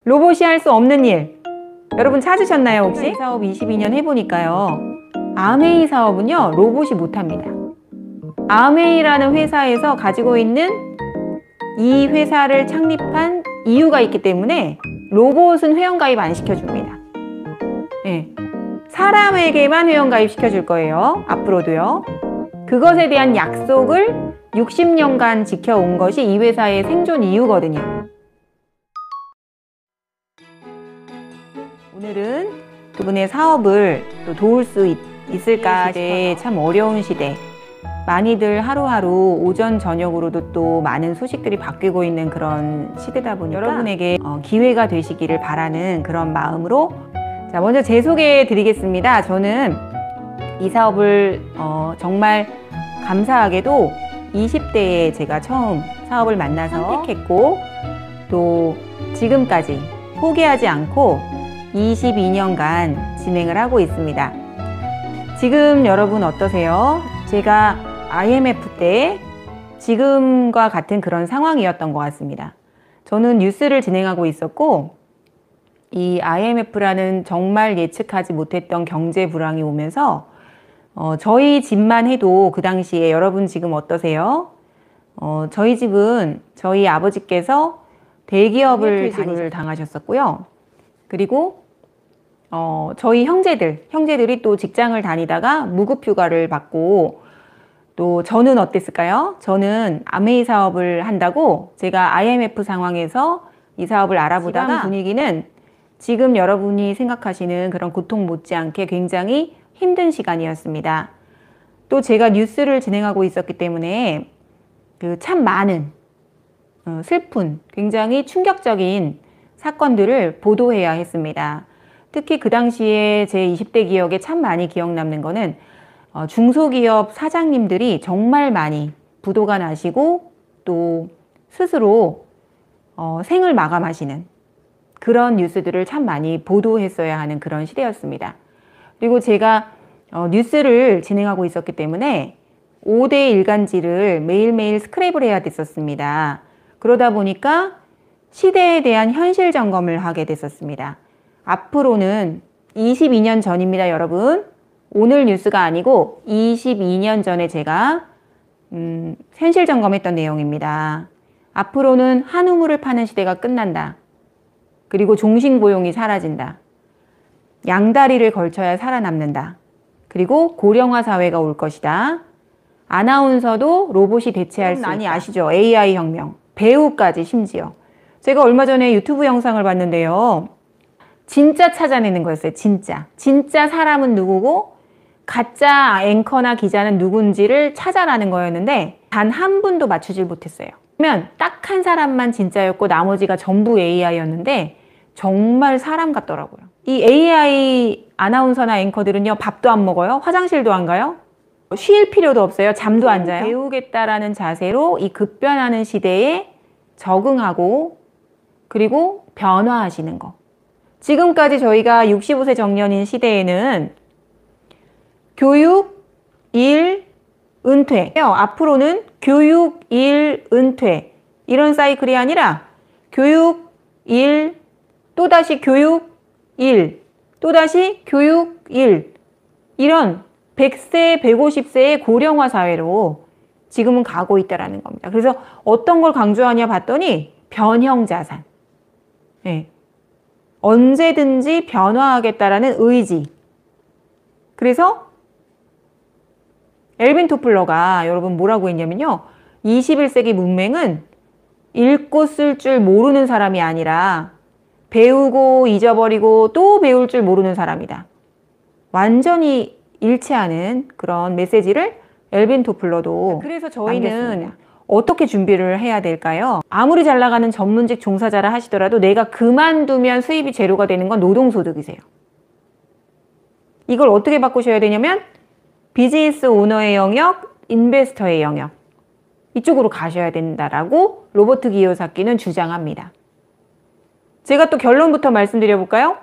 로봇이 할 수 없는 일. 여러분 찾으셨나요 혹시? 이 사업 22년 해보니까요. 아메이 사업은요 로봇이 못합니다. 아메이라는 회사에서 가지고 있는 이 회사를 창립한 이유가 있기 때문에 로봇은 회원가입 안 시켜줍니다. 네. 사람에게만 회원가입 시켜줄 거예요. 앞으로도요. 그것에 대한 약속을 60년간 지켜온 것이 이 회사의 생존 이유거든요. 오늘은 두 분의 사업을 또 도울 수 있을까 싶어요. 참 어려운 시대. 많이들 하루하루 오전 저녁으로도 또 많은 소식들이 바뀌고 있는 그런 시대다 보니까 여러분에게 기회가 되시기를 바라는 그런 마음으로 자 먼저 제 소개해 드리겠습니다. 저는 이 사업을 정말 감사하게도 20대에 제가 처음 사업을 만나서 선택했고 또 지금까지 포기하지 않고 22년간 진행을 하고 있습니다. 지금 여러분 어떠세요? 제가 IMF 때 지금과 같은 그런 상황이었던 것 같습니다. 저는 뉴스를 진행하고 있었고 이 IMF라는 정말 예측하지 못했던 경제 불황이 오면서 저희 집만 해도 그 당시에 여러분 지금 어떠세요? 저희 집은 저희 아버지께서 대기업을 퇴직을 당하셨었고요. 그리고 저희 형제들이 또 직장을 다니다가 무급휴가를 받고 또 저는 어땠을까요? 저는 아메이 사업을 한다고 제가 IMF 상황에서 이 사업을 알아보다가 분위기는 지금 여러분이 생각하시는 그런 고통 못지않게 굉장히 힘든 시간이었습니다. 또 제가 뉴스를 진행하고 있었기 때문에 그 참 많은 슬픈 굉장히 충격적인 사건들을 보도해야 했습니다. 특히 그 당시에 제 20대 기억에 참 많이 기억 남는 거는 중소기업 사장님들이 정말 많이 부도가 나시고 또 스스로 생을 마감하시는 그런 뉴스들을 참 많이 보도했어야 하는 그런 시대였습니다. 그리고 제가 뉴스를 진행하고 있었기 때문에 5대 일간지를 매일매일 스크랩을 해야 됐었습니다. 그러다 보니까 시대에 대한 현실 점검을 하게 됐었습니다. 앞으로는 22년 전입니다, 여러분. 오늘 뉴스가 아니고 22년 전에 제가 현실 점검했던 내용입니다. 앞으로는 한우물을 파는 시대가 끝난다. 그리고 종신고용이 사라진다. 양다리를 걸쳐야 살아남는다. 그리고 고령화 사회가 올 것이다. 아나운서도 로봇이 대체할 수 있다. 많이 아시죠? AI 혁명. 배우까지 심지어. 제가 얼마 전에 유튜브 영상을 봤는데요. 진짜 찾아내는 거였어요. 진짜. 진짜 사람은 누구고 가짜 앵커나 기자는 누군지를 찾아라는 거였는데 단 한 분도 맞추질 못했어요. 그러면 딱 한 사람만 진짜였고 나머지가 전부 AI였는데 정말 사람 같더라고요. 이 AI 아나운서나 앵커들은요. 밥도 안 먹어요. 화장실도 안 가요. 쉴 필요도 없어요. 잠도 안 자요. 배우겠다라는 자세로 이 급변하는 시대에 적응하고 그리고 변화하시는 거. 지금까지 저희가 65세 정년인 시대에는 교육, 일, 은퇴. 앞으로는 교육, 일, 은퇴. 이런 사이클이 아니라 교육, 일, 또다시 교육, 일, 또다시 교육, 일. 이런 100세, 150세의 고령화 사회로 지금은 가고 있다는 겁니다. 그래서 어떤 걸 강조하냐 봤더니 변형자산. 네. 언제든지 변화하겠다라는 의지. 그래서 엘빈 토플러가 여러분 뭐라고 했냐면요. 21세기 문맹은 읽고 쓸 줄 모르는 사람이 아니라 배우고 잊어버리고 또 배울 줄 모르는 사람이다. 완전히 일치하는 그런 메시지를 엘빈 토플러도 그래서 저희는 남겼습니다. 어떻게 준비를 해야 될까요? 아무리 잘 나가는 전문직 종사자라 하시더라도 내가 그만두면 수입이 제로가 되는 건 노동소득이세요. 이걸 어떻게 바꾸셔야 되냐면 비즈니스 오너의 영역, 인베스터의 영역 이쪽으로 가셔야 된다라고 로버트 기요사키는 주장합니다. 제가 또 결론부터 말씀드려 볼까요?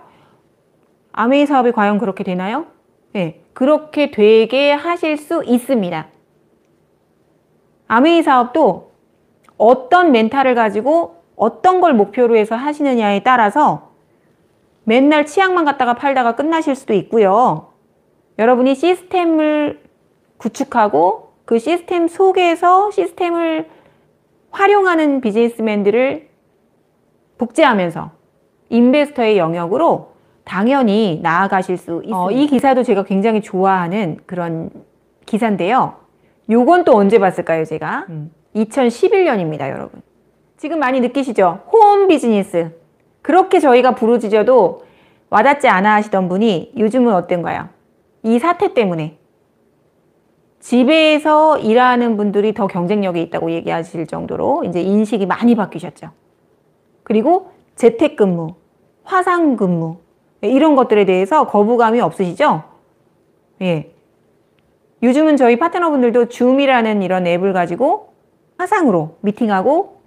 아메이 사업이 과연 그렇게 되나요? 네, 그렇게 되게 하실 수 있습니다. 아메이 사업도 어떤 멘탈을 가지고 어떤 걸 목표로 해서 하시느냐에 따라서 맨날 치약만 갖다가 팔다가 끝나실 수도 있고요. 여러분이 시스템을 구축하고 그 시스템 속에서 시스템을 활용하는 비즈니스맨들을 복제하면서 인베스터의 영역으로 당연히 나아가실 수 있습니다. 이 기사도 제가 굉장히 좋아하는 그런 기사인데요. 요건 또 언제 봤을까요, 제가? 2011년입니다, 여러분. 지금 많이 느끼시죠? 홈 비즈니스. 그렇게 저희가 부르짖어도 와닿지 않아 하시던 분이 요즘은 어떤가요? 이 사태 때문에 집에서 일하는 분들이 더 경쟁력이 있다고 얘기하실 정도로 이제 인식이 많이 바뀌셨죠. 그리고 재택근무, 화상근무 이런 것들에 대해서 거부감이 없으시죠? 예. 요즘은 저희 파트너분들도 줌이라는 이런 앱을 가지고 화상으로 미팅하고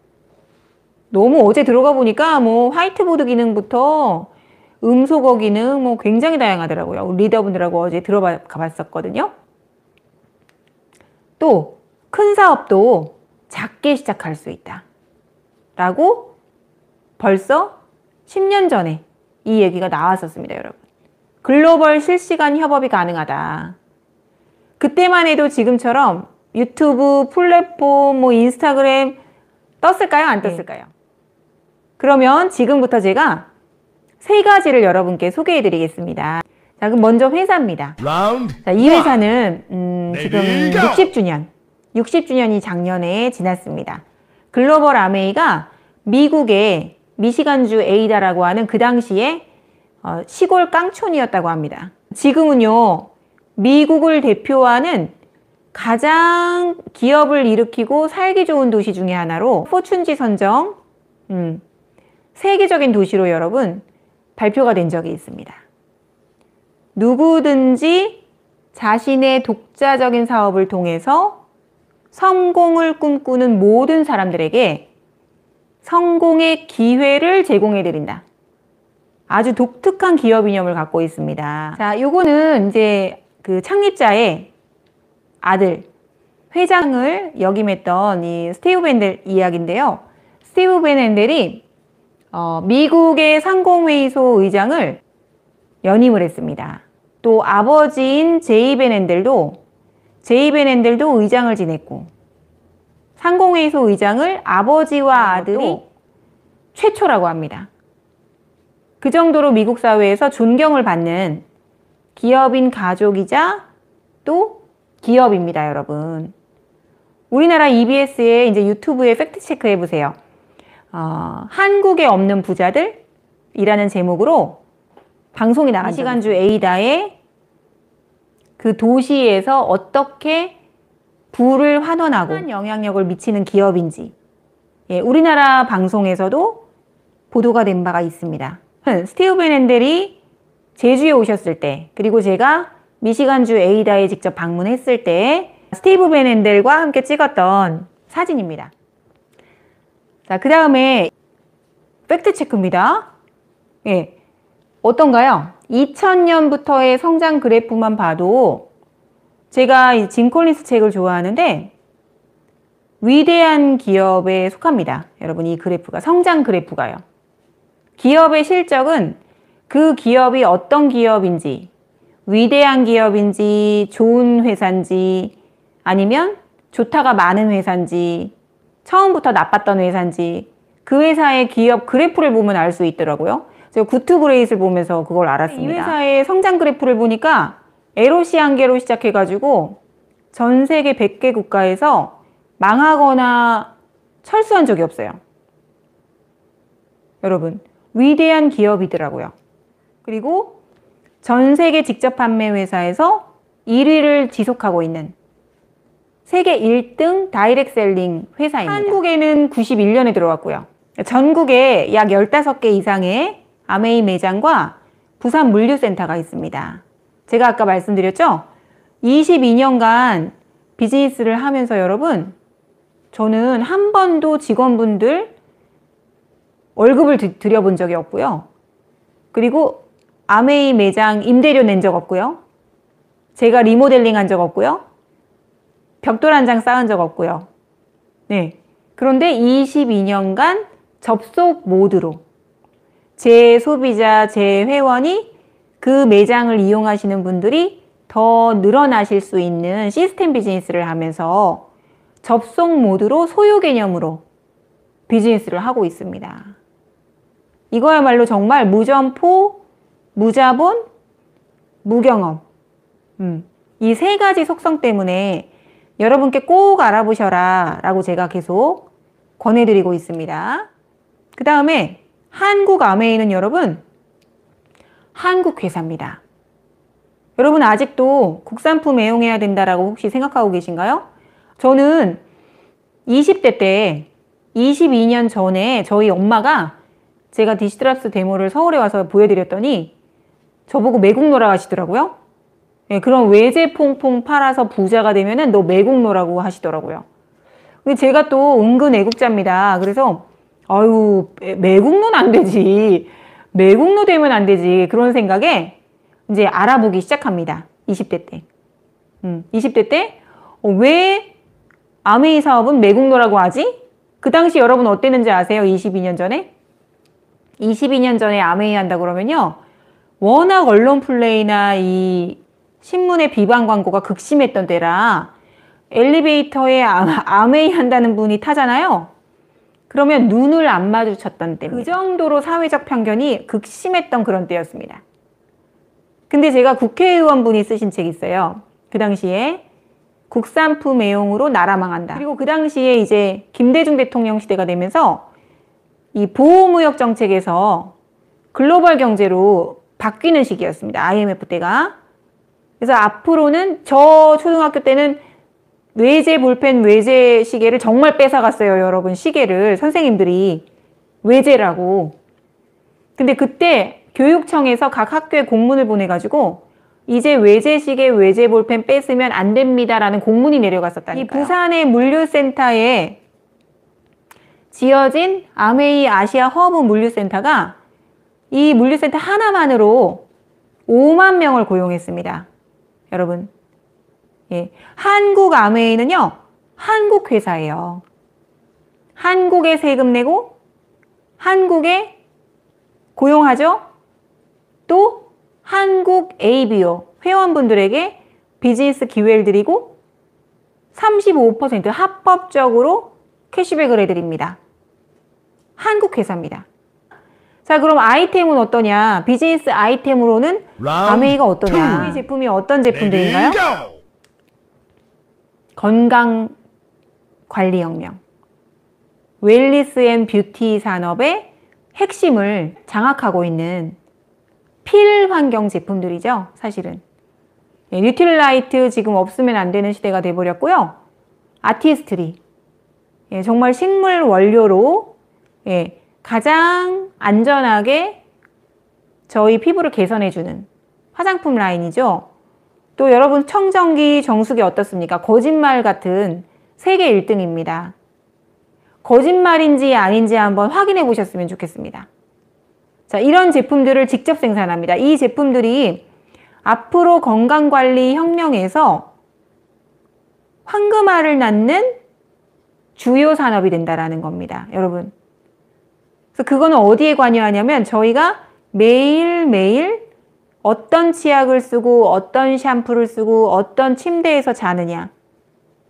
너무 어제 들어가 보니까 뭐 화이트보드 기능부터 음소거 기능 뭐 굉장히 다양하더라고요. 리더분들하고 어제 들어가 봤었거든요. 또 큰 사업도 작게 시작할 수 있다 라고 벌써 10년 전에 이 얘기가 나왔었습니다, 여러분. 글로벌 실시간 협업이 가능하다. 그때만 해도 지금처럼 유튜브, 플랫폼, 뭐 인스타그램 떴을까요? 안 떴을까요? 그러면 지금부터 제가 3가지를 여러분께 소개해 드리겠습니다. 자, 그럼 먼저 회사입니다. 자, 이 회사는 지금 60주년이 작년에 지났습니다. 글로벌 아메이가 미국의 미시간주 에이다라고 하는 그 당시에 시골 깡촌이었다고 합니다. 지금은요, 미국을 대표하는 가장 기업을 일으키고 살기 좋은 도시 중에 하나로 포춘지 선정 세계적인 도시로 여러분 발표가 된 적이 있습니다. 누구든지 자신의 독자적인 사업을 통해서 성공을 꿈꾸는 모든 사람들에게 성공의 기회를 제공해 드린다. 아주 독특한 기업 이념을 갖고 있습니다. 자, 요거는 이제 그 창립자의 아들, 회장을 역임했던 이 스티브 벤델 이야기인데요. 스티브 벤델이 미국의 상공회의소 의장을 연임을 했습니다. 또 아버지인 제이 벤델도 의장을 지냈고 상공회의소 의장을 아버지와 아들이 최초라고 합니다. 그 정도로 미국 사회에서 존경을 받는 기업인 가족이자 또 기업입니다, 여러분. 우리나라 EBS의 이제 유튜브에 팩트체크 해보세요. 한국에 없는 부자들이라는 제목으로 방송이 나간 시간주 에이다의 그 도시에서 어떻게 부를 환원하고 영향력을 미치는 기업인지 우리나라 방송에서도 보도가 된 바가 있습니다. 스티브 벤델이 제주에 오셨을 때 그리고 제가 미시간주 에이다에 직접 방문했을 때 스티브 벤델과 함께 찍었던 사진입니다. 자, 그 다음에 팩트체크입니다. 예, 어떤가요? 2000년부터의 성장 그래프만 봐도 제가 이 짐 콜린스 책을 좋아하는데 위대한 기업에 속합니다. 여러분, 이 그래프가 성장 그래프가요. 기업의 실적은 그 기업이 어떤 기업인지, 위대한 기업인지, 좋은 회사인지, 아니면 좋다가 많은 회사인지, 처음부터 나빴던 회사인지 그 회사의 기업 그래프를 보면 알 수 있더라고요. 제가 구투그레이트를 보면서 그걸 알았습니다. 이 회사의 성장 그래프를 보니까 에로시 한계로 시작해가지고 전 세계 100개 국가에서 망하거나 철수한 적이 없어요. 여러분, 위대한 기업이더라고요. 그리고 전 세계 직접 판매 회사에서 1위를 지속하고 있는 세계 1등 다이렉트 셀링 회사입니다. 한국에는 91년에 들어왔고요. 전국에 약 15개 이상의 아메이 매장과 부산 물류센터가 있습니다. 제가 아까 말씀드렸죠? 22년간 비즈니스를 하면서 여러분, 저는 한 번도 직원분들 월급을 드려본 적이 없고요. 그리고 아메이 매장 임대료 낸 적 없고요. 제가 리모델링 한 적 없고요. 벽돌 한 장 쌓은 적 없고요. 네. 그런데 22년간 접속 모드로 제 소비자, 제 회원이 그 매장을 이용하시는 분들이 더 늘어나실 수 있는 시스템 비즈니스를 하면서 접속 모드로 소유 개념으로 비즈니스를 하고 있습니다. 이거야말로 정말 무점포, 무자본, 무경험. 이 세 가지 속성 때문에 여러분께 꼭 알아보셔라 라고 제가 계속 권해드리고 있습니다. 그 다음에 한국 아메이는 여러분 한국 회사입니다. 여러분 아직도 국산품 애용해야 된다라고 혹시 생각하고 계신가요? 저는 20대 때 22년 전에 저희 엄마가 제가 디지트랍스 데모를 서울에 와서 보여드렸더니 저보고 매국노라 하시더라고요. 네, 그런 외제 퐁퐁 팔아서 부자가 되면은 너 매국노라고 하시더라고요. 근데 제가 또 은근 애국자입니다. 그래서 아유 매국노는 안 되지. 매국노 되면 안 되지. 그런 생각에 이제 알아보기 시작합니다. 20대 때. 20대 때 왜 아메이 사업은 매국노라고 하지? 그 당시 여러분 어땠는지 아세요? 22년 전에? 22년 전에 아메이 한다 그러면요. 워낙 언론 플레이나 이 신문의 비방 광고가 극심했던 때라 엘리베이터에 아메이 한다는 분이 타잖아요. 그러면 눈을 안 마주쳤던 때입니다. 그 정도로 사회적 편견이 극심했던 그런 때였습니다. 근데 제가 국회의원분이 쓰신 책이 있어요. 그 당시에 국산품 애용으로 나라 망한다. 그리고 그 당시에 이제 김대중 대통령 시대가 되면서 이 보호무역 정책에서 글로벌 경제로 바뀌는 시기였습니다. IMF 때가. 그래서 앞으로는 저 초등학교 때는 외제 볼펜, 외제 시계를 정말 뺏어갔어요. 여러분 시계를 선생님들이 외제라고. 근데 그때 교육청에서 각 학교에 공문을 보내가지고 이제 외제 시계, 외제 볼펜 뺏으면 안 됩니다라는 공문이 내려갔었다니까요. 이 부산의 물류센터에 지어진 아메이 아시아 허브 물류센터가 이 물류센터 하나만으로 5만 명을 고용했습니다. 여러분. 예. 한국 아메이는요, 한국 회사예요. 한국에 세금 내고, 한국에 고용하죠? 또, 한국 ABO 회원분들에게 비즈니스 기회를 드리고, 35% 합법적으로 캐시백을 해드립니다. 한국 회사입니다. 자, 그럼 아이템은 어떠냐? 비즈니스 아이템으로는 아메이가 어떠냐? 이 제품이 어떤 제품들인가요? 건강관리혁명, 웰니스 앤 뷰티 산업의 핵심을 장악하고 있는 필환경 제품들이죠. 사실은. 예, 뉴트릴라이트 지금 없으면 안 되는 시대가 돼버렸고요. 아티스트리, 예, 정말 식물 원료로 예, 가장 안전하게 저희 피부를 개선해주는 화장품 라인이죠. 또 여러분 청정기, 정수기 어떻습니까? 거짓말 같은 세계 1등입니다. 거짓말인지 아닌지 한번 확인해 보셨으면 좋겠습니다. 자, 이런 제품들을 직접 생산합니다. 이 제품들이 앞으로 건강관리 혁명에서 황금알을 낳는 주요 산업이 된다라는 겁니다. 여러분. 그래서 그거는 어디에 관여하냐면 저희가 매일매일 어떤 치약을 쓰고 어떤 샴푸를 쓰고 어떤 침대에서 자느냐,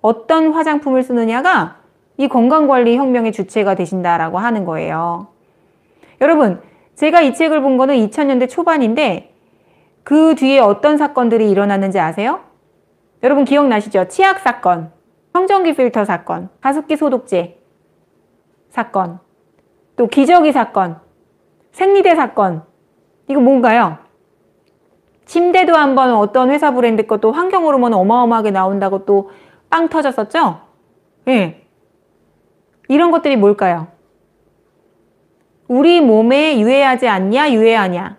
어떤 화장품을 쓰느냐가 이 건강관리 혁명의 주체가 되신다라고 하는 거예요. 여러분, 제가 이 책을 본 거는 2000년대 초반인데 그 뒤에 어떤 사건들이 일어났는지 아세요? 여러분 기억나시죠? 치약 사건, 청정기 필터 사건, 가습기 소독제 사건, 또 기저귀 사건, 생리대 사건. 이거 뭔가요? 침대도 한번 어떤 회사 브랜드 것도 환경 호르몬 어마어마하게 나온다고 또 빵 터졌었죠? 예. 이런 것들이 뭘까요? 우리 몸에 유해하지 않냐, 유해하냐?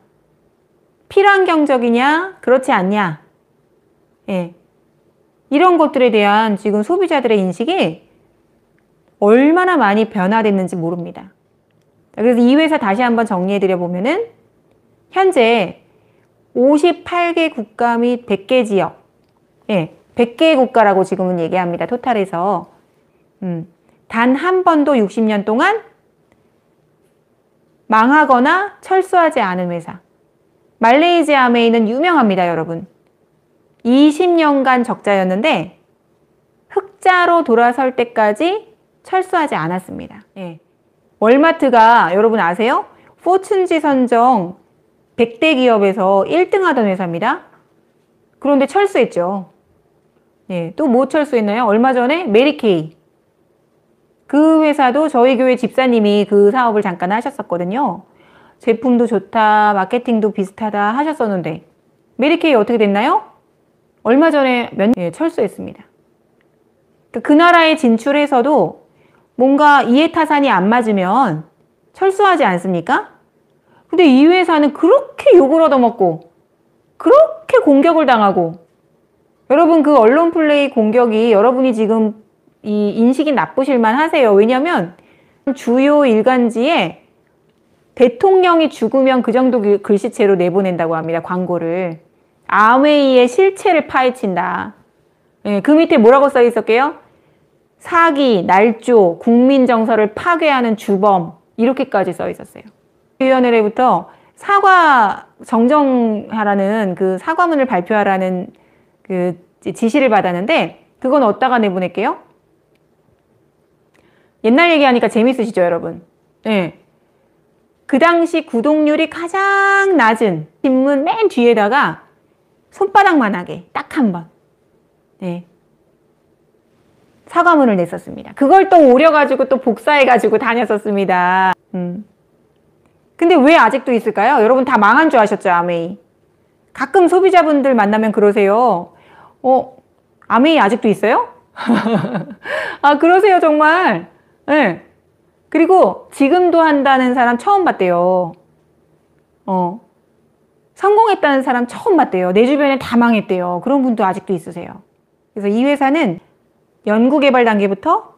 필환경적이냐, 그렇지 않냐? 예. 이런 것들에 대한 지금 소비자들의 인식이 얼마나 많이 변화됐는지 모릅니다. 그래서 이 회사 다시 한번 정리해드려 보면은 현재 58개 국가 및 100개 지역, 예, 100개 국가라고 지금은 얘기합니다. 토탈에서 단 한 번도 60년 동안 망하거나 철수하지 않은 회사. 말레이시아 아메이는 유명합니다, 여러분. 20년간 적자였는데 흑자로 돌아설 때까지 철수하지 않았습니다. 예. 월마트가 여러분 아세요? 포춘지 선정 100대 기업에서 1등 하던 회사입니다. 그런데 철수했죠. 예, 또 뭐 철수했나요? 얼마 전에 메리케이. 그 회사도 저희 교회 집사님이 그 사업을 잠깐 하셨었거든요. 제품도 좋다, 마케팅도 비슷하다 하셨었는데 메리케이 어떻게 됐나요? 얼마 전에 철수했습니다. 그 나라에 진출해서도 뭔가 이해타산이 안 맞으면 철수하지 않습니까? 근데 이 회사는 그렇게 욕을 얻어먹고 그렇게 공격을 당하고 여러분 그 언론 플레이 공격이 여러분이 지금 이 인식이 나쁘실만 하세요. 왜냐면 주요 일간지에 대통령이 죽으면 그 정도 글씨체로 내보낸다고 합니다. 광고를. 아웨이의 실체를 파헤친다. 예, 그 밑에 뭐라고 써 있었게요? 사기, 날조, 국민 정서를 파괴하는 주범 이렇게까지 써 있었어요. 위원회로부터 사과 정정하라는 그 사과문을 발표하라는 그 지시를 받았는데 그건 어디다가 내보낼게요? 옛날 얘기하니까 재밌으시죠, 여러분? 네. 그 당시 구독률이 가장 낮은 신문 맨 뒤에다가 손바닥만하게 딱 한 번. 네. 사과문을 냈었습니다. 그걸 또 오려가지고 또 복사해가지고 다녔었습니다. 근데 왜 아직도 있을까요? 여러분 다 망한 줄 아셨죠, 아메이? 가끔 소비자분들 만나면 그러세요. 아메이 아직도 있어요? 아, 그러세요, 정말. 네. 그리고 지금도 한다는 사람 처음 봤대요. 성공했다는 사람 처음 봤대요. 내 주변에 다 망했대요. 그런 분도 아직도 있으세요. 그래서 이 회사는 연구개발 단계부터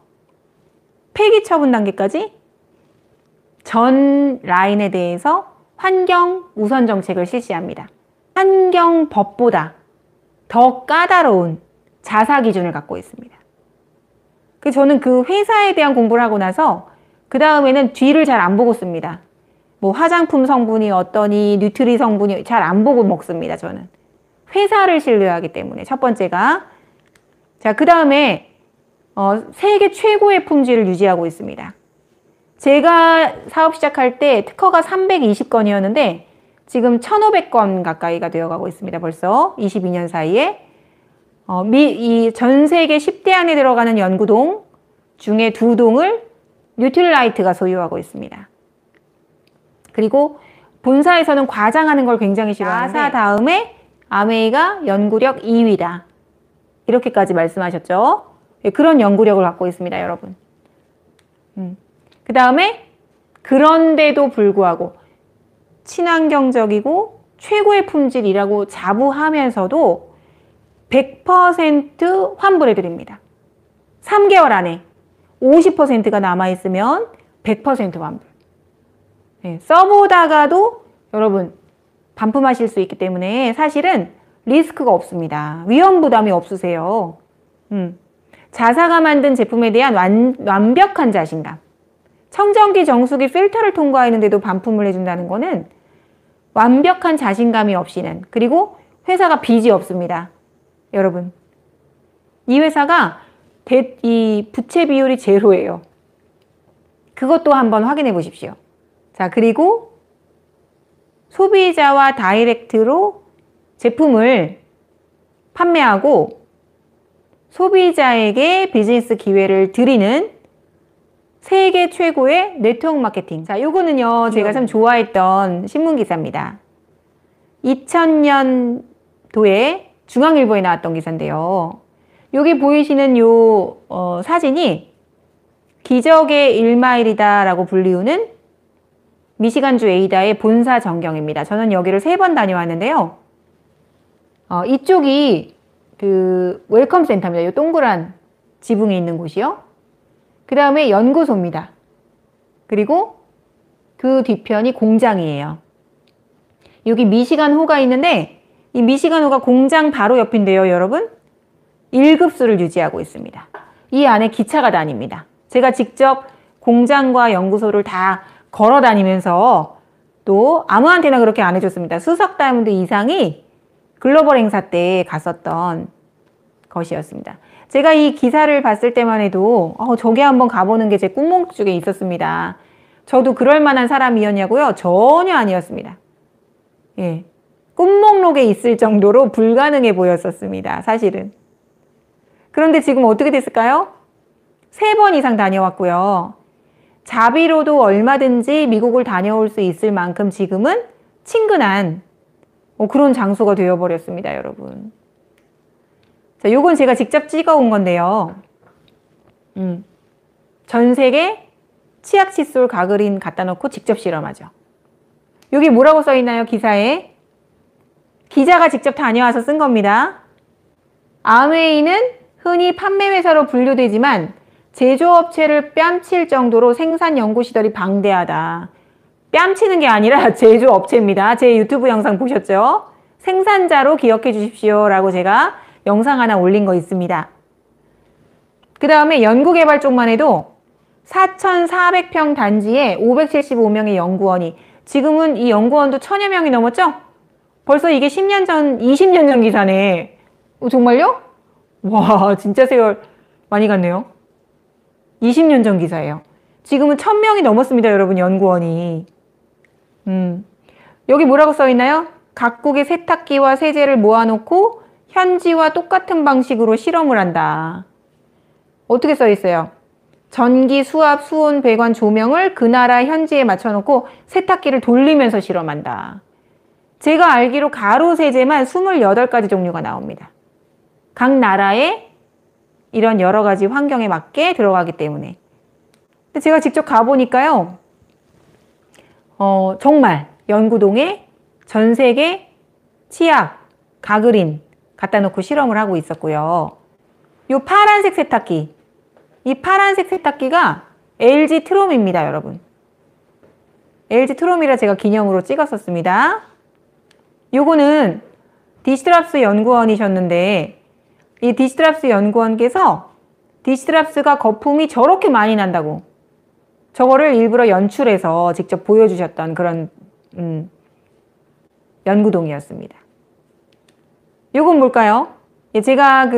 폐기 처분 단계까지 전 라인에 대해서 환경 우선 정책을 실시합니다. 환경법보다 더 까다로운 자사 기준을 갖고 있습니다. 저는 그 회사에 대한 공부를 하고 나서 그 다음에는 뒤를 잘 안 보고 씁니다. 뭐 화장품 성분이 어떠니 뉴트리 성분이 잘 안 보고 먹습니다. 저는 회사를 신뢰하기 때문에. 첫 번째가 자, 그 다음에 세계 최고의 품질을 유지하고 있습니다. 제가 사업 시작할 때 특허가 320건이었는데 지금 1,500건 가까이가 되어가고 있습니다. 벌써 22년 사이에 이 전 세계 10대 안에 들어가는 연구동 중에 2동을 뉴트릴라이트가 소유하고 있습니다. 그리고 본사에서는 과장하는 걸 굉장히 싫어하는데 나사 다음에 아메이가 연구력 2위다. 이렇게까지 말씀하셨죠. 그런 연구력을 갖고 있습니다, 여러분. 그 다음에 그런데도 불구하고 친환경적이고 최고의 품질이라고 자부하면서도 100% 환불해드립니다. 3개월 안에 50%가 남아있으면 100% 환불. 네, 써보다가도 여러분 반품하실 수 있기 때문에 사실은 리스크가 없습니다. 위험 부담이 없으세요. 자사가 만든 제품에 대한 완벽한 자신감. 청정기, 정수기, 필터를 통과했는데도 반품을 해준다는 거는 완벽한 자신감이 없이는, 그리고 회사가 빚이 없습니다. 여러분, 이 회사가 이 부채 비율이 제로예요. 그것도 한번 확인해 보십시오. 자, 그리고 소비자와 다이렉트로 제품을 판매하고 소비자에게 비즈니스 기회를 드리는 세계 최고의 네트워크 마케팅. 자, 요거는요, 제가 참 좋아했던 신문 기사입니다. 2000년도에 중앙일보에 나왔던 기사인데요. 여기 보이시는 요 사진이 기적의 1마일이다 라고 불리우는 미시간주 에이다의 본사 전경입니다. 저는 여기를 3번 다녀왔는데요. 이쪽이 그 웰컴 센터입니다. 요 동그란 지붕이 있는 곳이요. 그 다음에 연구소입니다. 그리고 그 뒤편이 공장이에요. 여기 미시간호가 있는데 이 미시간호가 공장 바로 옆인데요, 여러분. 1급수를 유지하고 있습니다. 이 안에 기차가 다닙니다. 제가 직접 공장과 연구소를 다 걸어 다니면서 또 아무한테나 그렇게 안 해줬습니다. 수석 다이아몬드 이상이 글로벌 행사 때 갔었던 것이었습니다. 제가 이 기사를 봤을 때만 해도 저기 한번 가보는 게 제 꿈목 중에 있었습니다. 저도 그럴 만한 사람이었냐고요? 전혀 아니었습니다. 예, 꿈목록에 있을 정도로 불가능해 보였었습니다. 사실은. 그런데 지금 어떻게 됐을까요? 3번 이상 다녀왔고요. 자비로도 얼마든지 미국을 다녀올 수 있을 만큼 지금은 친근한 그런 장소가 되어버렸습니다, 여러분. 자, 요건 제가 직접 찍어온 건데요. 전 세계 치약 칫솔 가그린 갖다 놓고 직접 실험하죠. 여기 뭐라고 써있나요, 기사에? 기자가 직접 다녀와서 쓴 겁니다. 아메이는 흔히 판매회사로 분류되지만 제조업체를 뺨칠 정도로 생산 연구시설이 방대하다. 뺨치는 게 아니라 제조업체입니다. 제 유튜브 영상 보셨죠? 생산자로 기억해 주십시오 라고 제가 영상 하나 올린 거 있습니다. 그 다음에 연구개발 쪽만 해도 4,400평 단지에 575명의 연구원이, 지금은 이 연구원도 1000여 명이 넘었죠? 벌써 이게 10년 전, 20년 전 기사네. 정말요? 와, 진짜 세월 많이 갔네요. 20년 전 기사예요. 지금은 1000명이 넘었습니다, 여러분, 연구원이. 여기 뭐라고 써있나요? 각국의 세탁기와 세제를 모아놓고 현지와 똑같은 방식으로 실험을 한다. 어떻게 써있어요? 전기, 수압, 수온, 배관, 조명을 그 나라 현지에 맞춰놓고 세탁기를 돌리면서 실험한다. 제가 알기로 가루 세제만 28가지 종류가 나옵니다. 각 나라의 이런 여러 가지 환경에 맞게 들어가기 때문에. 근데 제가 직접 가보니까요. 정말 연구동에 전 세계 치약, 가그린 갖다 놓고 실험을 하고 있었고요. 요 파란색 세탁기, 이 파란색 세탁기가 LG 트롬입니다, 여러분. LG 트롬이라 제가 기념으로 찍었었습니다. 요거는 디시트랍스 연구원이셨는데, 이 디시트랍스 연구원께서 디시트랍스가 거품이 저렇게 많이 난다고 저거를 일부러 연출해서 직접 보여주셨던 그런 연구동이었습니다. 요건 뭘까요? 제가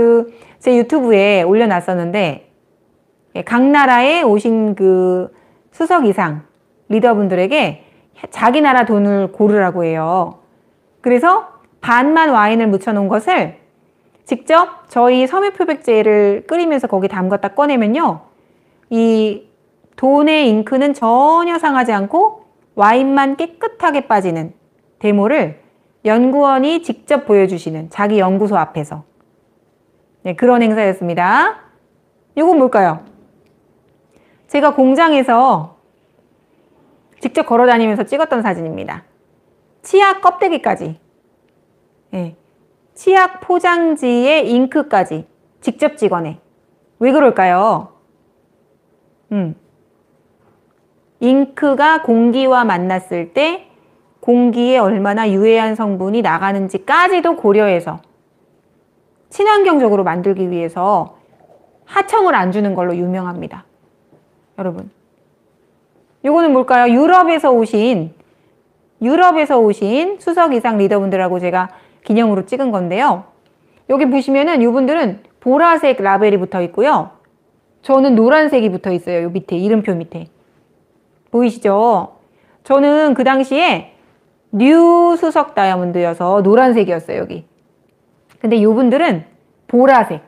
제 유튜브에 올려놨었는데, 각 나라에 오신 그 수석 이상 리더분들에게 자기 나라 돈을 고르라고 해요. 그래서 반만 와인을 묻혀놓은 것을 직접 저희 섬유표백제를 끓이면서 거기 담갔다 꺼내면요, 이 돈의 잉크는 전혀 상하지 않고 와인만 깨끗하게 빠지는 데모를 연구원이 직접 보여주시는 자기 연구소 앞에서, 네, 그런 행사였습니다. 이건 뭘까요? 제가 공장에서 직접 걸어다니면서 찍었던 사진입니다. 치약 껍데기까지, 네, 치약 포장지의 잉크까지 직접 찍어내. 왜 그럴까요? 잉크가 공기와 만났을 때 공기에 얼마나 유해한 성분이 나가는지까지도 고려해서 친환경적으로 만들기 위해서 하청을 안 주는 걸로 유명합니다. 여러분, 요거는 뭘까요? 유럽에서 오신 수석 이상 리더분들하고 제가 기념으로 찍은 건데요. 여기 보시면은 이분들은 보라색 라벨이 붙어 있고요. 저는 노란색이 붙어 있어요. 요 밑에, 이름표 밑에. 보이시죠? 저는 그 당시에 뉴 수석 다이아몬드여서 노란색이었어요, 여기. 근데 이분들은 보라색.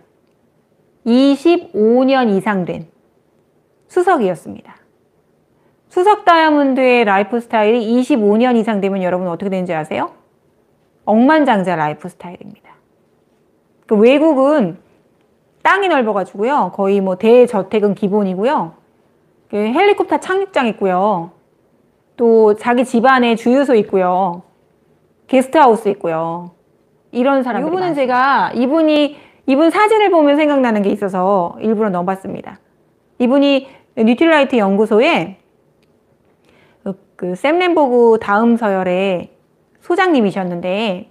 25년 이상 된 수석이었습니다. 수석 다이아몬드의 라이프 스타일이 25년 이상 되면 여러분 어떻게 되는지 아세요? 억만장자 라이프 스타일입니다. 그 외국은 땅이 넓어가지고요. 거의 뭐 대저택은 기본이고요. 헬리콥터 착륙장 있고요. 또 자기 집안에 주유소 있고요. 게스트하우스 있고요. 이런 사람들이 이분은 많습니다. 제가 이분 사진을 보면 생각나는 게 있어서 일부러 넣어봤습니다. 이분이 뉴틸라이트 연구소에 그 샘 램보그 다음 서열의 소장님이셨는데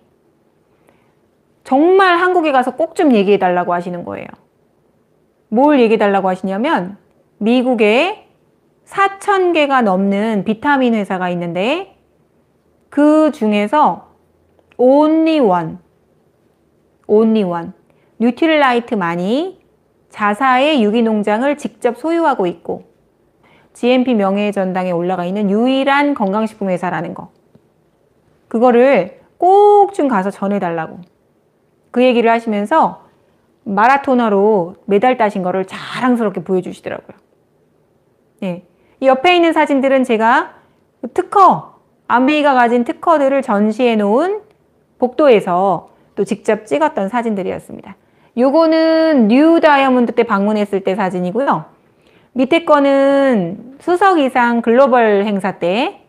정말 한국에 가서 꼭 좀 얘기해달라고 하시는 거예요. 뭘 얘기해달라고 하시냐면 미국의 4,000개가 넘는 비타민 회사가 있는데 그 중에서 only one 뉴트릴라이트만이 자사의 유기농장을 직접 소유하고 있고 GMP 명예전당에 올라가 있는 유일한 건강식품 회사라는 거. 그거를 꼭 좀 가서 전해달라고. 그 얘기를 하시면서 마라토너로 메달 따신 거를 자랑스럽게 보여주시더라고요. 예. 이 옆에 있는 사진들은 제가 특허, 아메이가 가진 특허들을 전시해 놓은 복도에서 또 직접 찍었던 사진들이었습니다. 요거는 뉴 다이아몬드 때 방문했을 때 사진이고요. 밑에 거는 수석 이상 글로벌 행사 때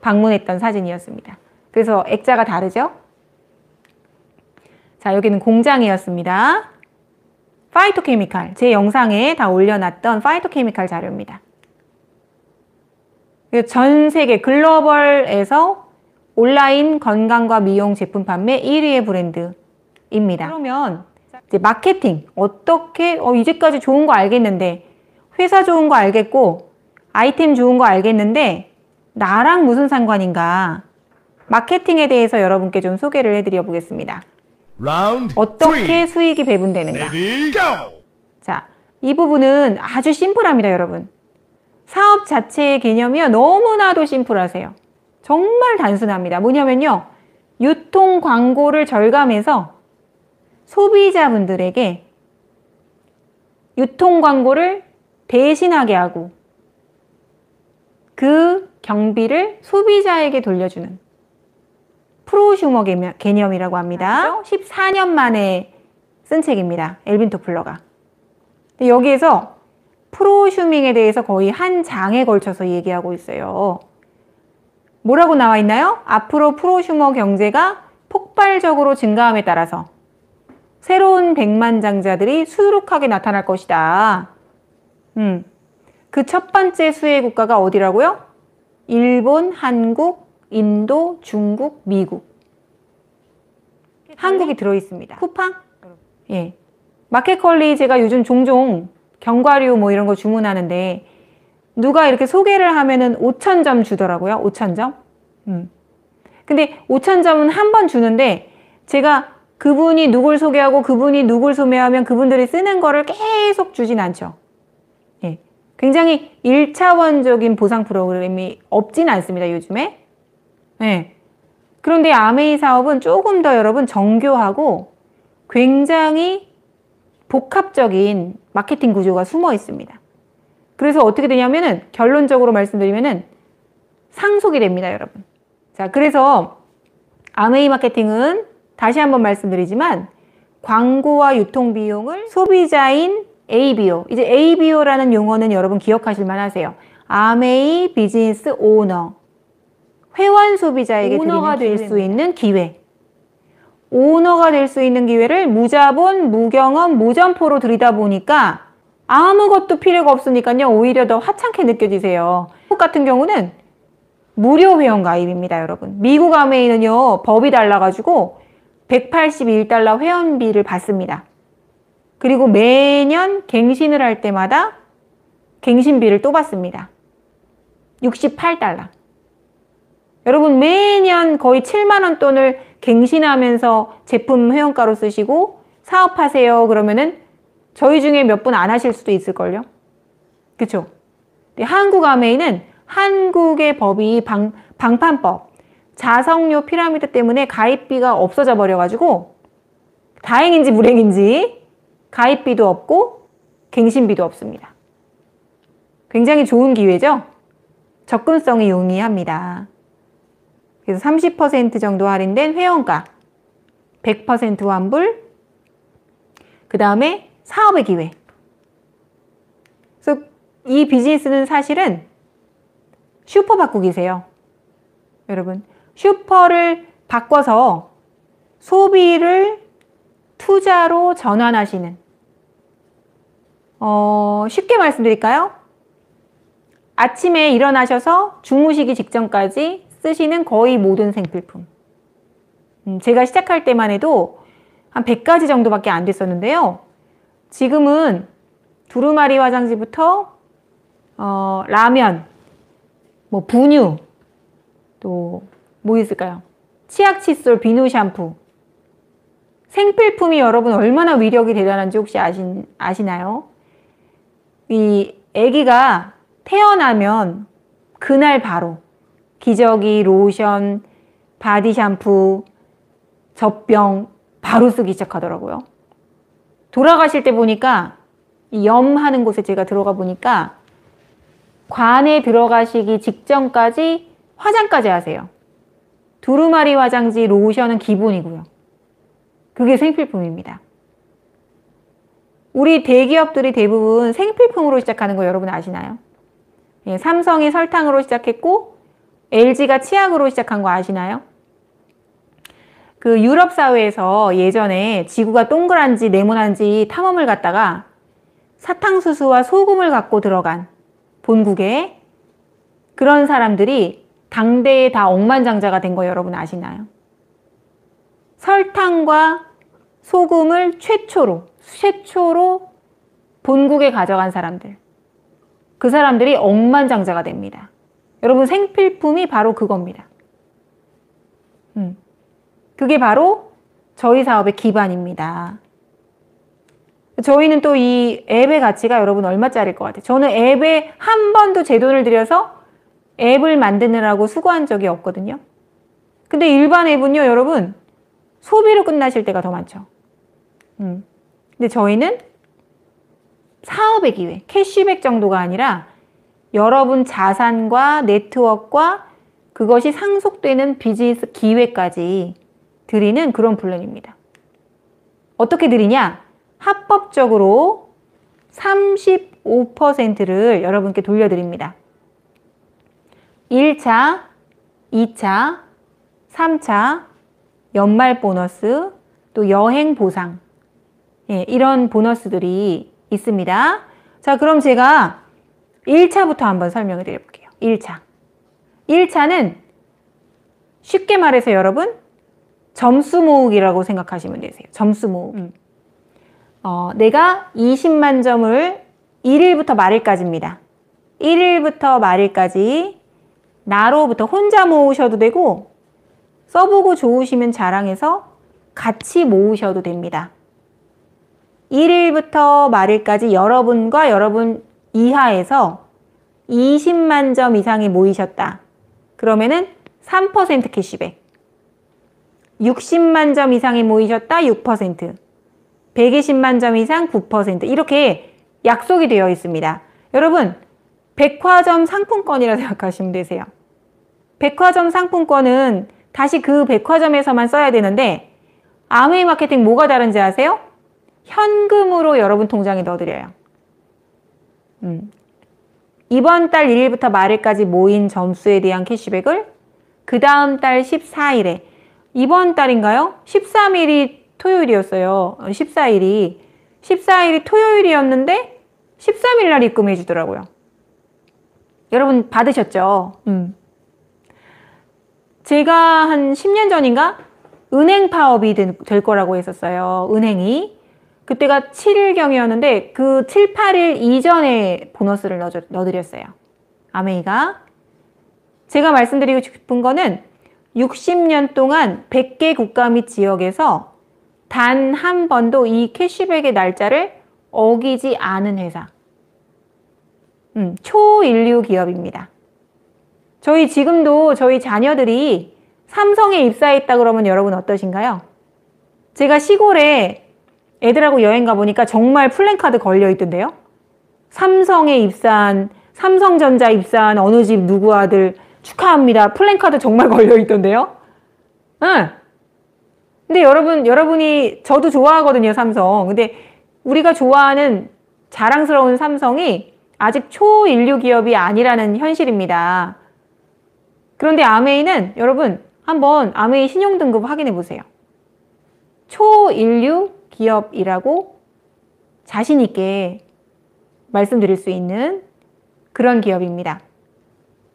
방문했던 사진이었습니다. 그래서 액자가 다르죠? 자, 여기는 공장이었습니다. 파이토케미칼, 제 영상에 다 올려놨던 파이토케미칼 자료입니다. 전 세계 글로벌에서 온라인 건강과 미용 제품 판매 1위의 브랜드입니다. 그러면 이제 마케팅, 어떻게 이제까지 좋은 거 알겠는데 회사 좋은 거 알겠고 아이템 좋은 거 알겠는데 나랑 무슨 상관인가? 마케팅에 대해서 여러분께 좀 소개를 해드려 보겠습니다. 어떻게 수익이 배분되는가? 자, 이 부분은 아주 심플합니다, 여러분. 사업 자체의 개념이요, 너무나도 심플하세요. 정말 단순합니다. 뭐냐면요, 유통 광고를 절감해서 소비자분들에게 유통 광고를 대신하게 하고 그 경비를 소비자에게 돌려주는 프로슈머 개념이라고 합니다. 14년 만에 쓴 책입니다. 엘빈 토플러가. 여기에서 프로슈밍에 대해서 거의 한 장에 걸쳐서 얘기하고 있어요. 뭐라고 나와 있나요? 앞으로 프로슈머 경제가 폭발적으로 증가함에 따라서 새로운 백만장자들이 수두룩하게 나타날 것이다. 그 첫 번째 수혜 국가가 어디라고요? 일본, 한국, 인도, 중국, 미국. 한국이 들어있습니다. 쿠팡? 예. 마켓컬리 제가 요즘 종종 견과류 뭐 이런 거 주문하는데 누가 이렇게 소개를 하면은 5,000점 주더라고요. 5,000점. 근데 5,000점은 한 번 주는데 제가 그분이 누굴 소개하고 그분이 누굴 소개하면 그분들이 쓰는 거를 계속 주진 않죠. 예. 굉장히 1차원적인 보상 프로그램이 없진 않습니다, 요즘에. 예. 그런데 아메이 사업은 조금 더 여러분 정교하고 굉장히 복합적인 마케팅 구조가 숨어 있습니다. 그래서 어떻게 되냐면은 결론적으로 말씀드리면은 상속이 됩니다, 여러분. 자, 그래서 아메이 마케팅은 다시 한번 말씀드리지만 광고와 유통 비용을 소비자인 ABO, 이제 ABO라는 용어는 여러분 기억하실 만하세요. 아메이 비즈니스 오너, 회원 소비자에게 오너가 될 수 있는 기회. 오너가 될 수 있는 기회를 무자본, 무경험, 무점포로 들이다 보니까 아무것도 필요가 없으니까요. 오히려 더 하찮게 느껴지세요. 미국 같은 경우는 무료 회원 가입입니다, 여러분. 미국 아메이는요, 법이 달라가지고 181달러 회원비를 받습니다. 그리고 매년 갱신을 할 때마다 갱신비를 또 받습니다. 68달러. 여러분 매년 거의 7만원 돈을 갱신하면서 제품 회원가로 쓰시고 사업하세요 그러면은 저희 중에 몇 분 안 하실 수도 있을걸요. 그쵸? 한국 아메이는 한국의 법이 방판법, 자석료 피라미드 때문에 가입비가 없어져 버려가지고 다행인지 불행인지 가입비도 없고 갱신비도 없습니다. 굉장히 좋은 기회죠? 접근성이 용이합니다. 그래서 30% 정도 할인된 회원가, 100% 환불, 그 다음에 사업의 기회. 그래서 이 비즈니스는 사실은 슈퍼 바꾸기세요. 여러분, 슈퍼를 바꿔서 소비를 투자로 전환하시는, 쉽게 말씀드릴까요? 아침에 일어나셔서 주무시기 직전까지 쓰시는 거의 모든 생필품. 제가 시작할 때만 해도 한 100가지 정도밖에 안 됐었는데요. 지금은 두루마리 화장지부터 라면, 뭐 분유, 또 뭐 있을까요? 치약 칫솔, 비누 샴푸. 생필품이 여러분 얼마나 위력이 대단한지 혹시 아시나요? 이 아기가 태어나면 그날 바로 기저귀, 로션, 바디 샴푸, 젖병 바로 쓰기 시작하더라고요. 돌아가실 때 보니까 이 염하는 곳에 제가 들어가 보니까 관에 들어가시기 직전까지 화장까지 하세요. 두루마리 화장지, 로션은 기본이고요. 그게 생필품입니다. 우리 대기업들이 대부분 생필품으로 시작하는 거 여러분 아시나요? 예, 삼성이 설탕으로 시작했고 LG가 치약으로 시작한 거 아시나요? 그 유럽 사회에서 예전에 지구가 동그란지 네모난지 탐험을 갔다가 사탕수수와 소금을 갖고 들어간 본국에 그런 사람들이 당대에 다 억만장자가 된 거 여러분 아시나요? 설탕과 소금을 최초로 본국에 가져간 사람들. 그 사람들이 억만장자가 됩니다. 여러분 생필품이 바로 그겁니다. 그게 바로 저희 사업의 기반입니다. 저희는 또 이 앱의 가치가 여러분 얼마짜리일 것 같아요? 저는 앱에 한 번도 제 돈을 들여서 앱을 만드느라고 수고한 적이 없거든요. 근데 일반 앱은요, 여러분, 소비로 끝나실 때가 더 많죠. 근데 저희는 사업의 기회, 캐시백 정도가 아니라 여러분 자산과 네트워크와 그것이 상속되는 비즈니스 기회까지 드리는 그런 플랜입니다. 어떻게 드리냐? 합법적으로 35%를 여러분께 돌려드립니다. 1차, 2차, 3차, 연말 보너스, 또 여행 보상, 예, 이런 보너스들이 있습니다. 자, 그럼 제가 1차부터 한번 설명을 드려볼게요. 1차. 1차는 쉽게 말해서 여러분, 점수 모으기라고 생각하시면 되세요. 점수 모으기. 내가 20만 점을 1일부터 말일까지입니다. 1일부터 말일까지 나로부터 혼자 모으셔도 되고 써보고 좋으시면 자랑해서 같이 모으셔도 됩니다. 1일부터 말일까지 여러분과 여러분 이하에서 20만 점 이상이 모이셨다. 그러면은 3% 캐시백. 60만 점 이상이 모이셨다. 6%. 120만 점 이상 9%. 이렇게 약속이 되어 있습니다. 여러분, 백화점 상품권이라 생각하시면 되세요. 백화점 상품권은 다시 그 백화점에서만 써야 되는데 아메이 마케팅 뭐가 다른지 아세요? 현금으로 여러분 통장에 넣어드려요. 이번 달 1일부터 말일까지 모인 점수에 대한 캐시백을 그 다음 달 14일에 이번 달인가요? 13일이 토요일이었어요. 14일이 토요일이었는데 13일 날 입금해 주더라고요. 여러분 받으셨죠? 제가 한 10년 전인가 은행 파업이 될 거라고 했었어요. 은행이. 그때가 7일경이었는데 그 7, 8일 이전에 보너스를 넣어드렸어요. 아메이가. 제가 말씀드리고 싶은 거는 60년 동안 100개 국가 및 지역에서 단 한 번도 이 캐시백의 날짜를 어기지 않은 회사. 초인류 기업입니다. 저희 지금도 저희 자녀들이 삼성에 입사했다 그러면 여러분 어떠신가요? 제가 시골에 애들하고 여행 가보니까 정말 플랜카드 걸려 있던데요. 삼성에 입사한, 삼성전자 입사한 어느 집 누구 아들 축하합니다. 플랜카드 정말 걸려 있던데요. 응. 근데 여러분이 저도 좋아하거든요, 삼성. 근데 우리가 좋아하는 자랑스러운 삼성이 아직 초인류 기업이 아니라는 현실입니다. 그런데 아메이는 여러분 한번 아메이 신용등급 확인해 보세요. 초인류 기업이라고 자신 있게 말씀드릴 수 있는 그런 기업입니다.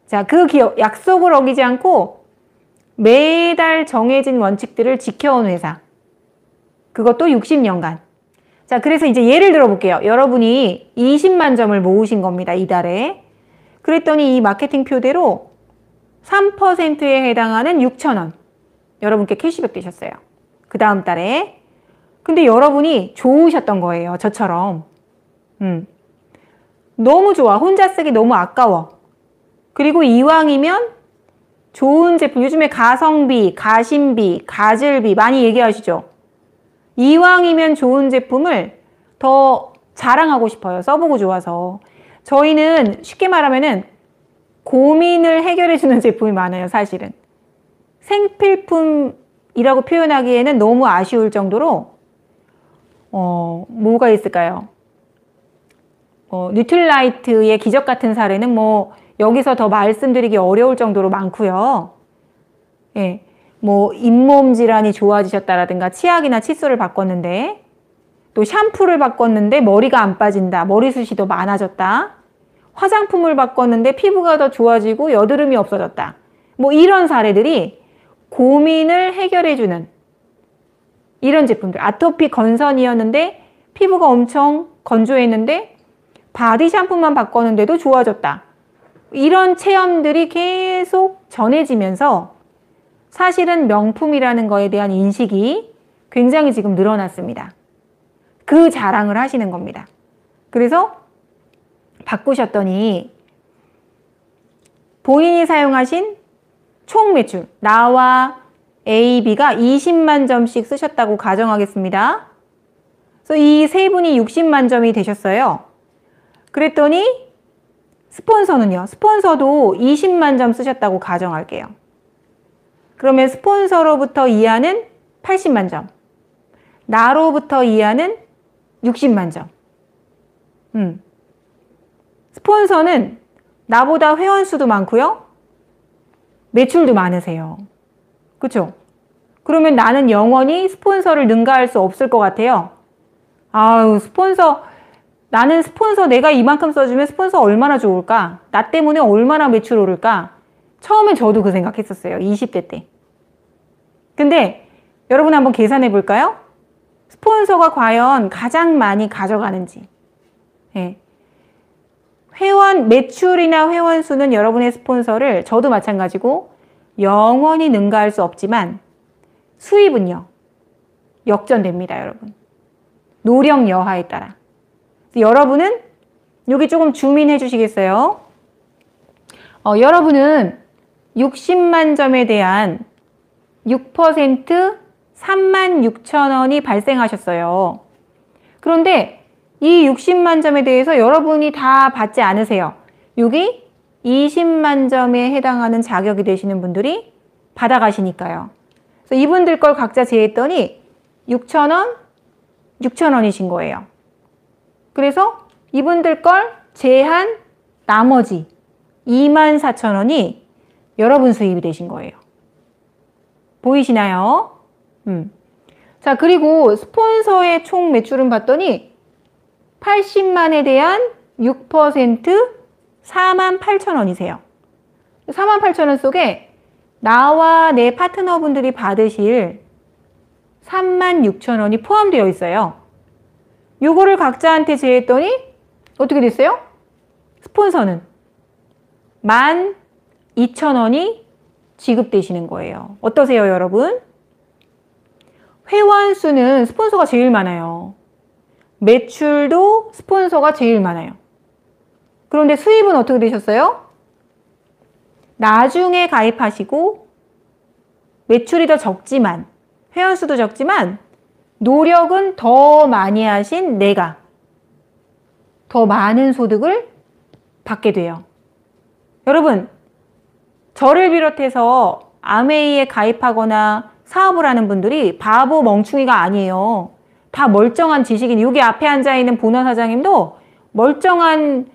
자, 그 기업 약속을 어기지 않고 매달 정해진 원칙들을 지켜온 회사. 그것도 60년간. 자, 그래서 이제 예를 들어 볼게요. 여러분이 20만 점을 모으신 겁니다. 이달에. 그랬더니 이 마케팅 표대로 3%에 해당하는 6,000원 여러분께 캐시백 되셨어요. 그 다음 달에. 근데 여러분이 좋으셨던 거예요. 저처럼. 너무 좋아. 혼자 쓰기 너무 아까워. 그리고 이왕이면 좋은 제품, 요즘에 가성비, 가심비, 가질비 많이 얘기하시죠? 이왕이면 좋은 제품을 더 자랑하고 싶어요. 써보고 좋아서. 저희는 쉽게 말하면은 고민을 해결해주는 제품이 많아요. 사실은. 생필품이라고 표현하기에는 너무 아쉬울 정도로 뭐가 있을까요? 뉴트릴라이트의 기적 같은 사례는 뭐 여기서 더 말씀드리기 어려울 정도로 많고요. 예, 뭐 잇몸 질환이 좋아지셨다라든가 치약이나 칫솔을 바꿨는데 또 샴푸를 바꿨는데 머리가 안 빠진다. 머리숱이 더 많아졌다. 화장품을 바꿨는데 피부가 더 좋아지고 여드름이 없어졌다. 뭐 이런 사례들이 고민을 해결해주는 이런 제품들. 아토피 건선이었는데 피부가 엄청 건조했는데 바디 샴푸만 바꿨는데도 좋아졌다. 이런 체험들이 계속 전해지면서 사실은 명품이라는 거에 대한 인식이 굉장히 지금 늘어났습니다. 그 자랑을 하시는 겁니다. 그래서 바꾸셨더니 본인이 사용하신 총 매출, 나와 A, B가 20만 점씩 쓰셨다고 가정하겠습니다. 그래서 이 세 분이 60만 점이 되셨어요. 그랬더니 스폰서는요. 스폰서도 20만 점 쓰셨다고 가정할게요. 그러면 스폰서로부터 이하는 80만 점. 나로부터 이하는 60만 점. 스폰서는 나보다 회원 수도 많고요. 매출도 많으세요. 그렇죠? 그러면 나는 영원히 스폰서를 능가할 수 없을 것 같아요. 아유, 스폰서, 나는 스폰서 내가 이만큼 써주면 스폰서 얼마나 좋을까? 나 때문에 얼마나 매출 오를까? 처음엔 저도 그 생각했었어요. 20대 때. 근데 여러분 한번 계산해 볼까요? 스폰서가 과연 가장 많이 가져가는지. 예. 회원, 매출이나 회원 수는 여러분의 스폰서를 저도 마찬가지고 영원히 능가할 수 없지만 수입은요. 역전됩니다, 여러분. 노력 여하에 따라. 여러분은 여기 조금 줌인해 주시겠어요? 여러분은 60만 점에 대한 6% 36,000원이 발생하셨어요. 그런데 이 60만 점에 대해서 여러분이 다 받지 않으세요. 여기 20만 점에 해당하는 자격이 되시는 분들이 받아가시니까요. 그래서 이분들 걸 각자 제했더니 6,000원, 6,000원이신 거예요. 그래서 이분들 걸 제한 나머지 24,000원이 여러분 수입이 되신 거예요. 보이시나요? 자, 그리고 스폰서의 총 매출은 봤더니 80만에 대한 6% 48,000원이세요. 48,000원 속에 나와 내 파트너분들이 받으실 36,000원이 포함되어 있어요. 요거를 각자한테 제했더니 어떻게 됐어요? 스폰서는 12,000원이 지급되시는 거예요. 어떠세요, 여러분? 회원 수는 스폰서가 제일 많아요. 매출도 스폰서가 제일 많아요. 그런데 수입은 어떻게 되셨어요? 나중에 가입하시고 매출이 더 적지만 회원 수도 적지만 노력은 더 많이 하신 내가 더 많은 소득을 받게 돼요. 여러분, 저를 비롯해서 아메이에 가입하거나 사업을 하는 분들이 바보 멍충이가 아니에요. 다 멀쩡한 지식인, 여기 앞에 앉아있는 보너 사장님도 멀쩡한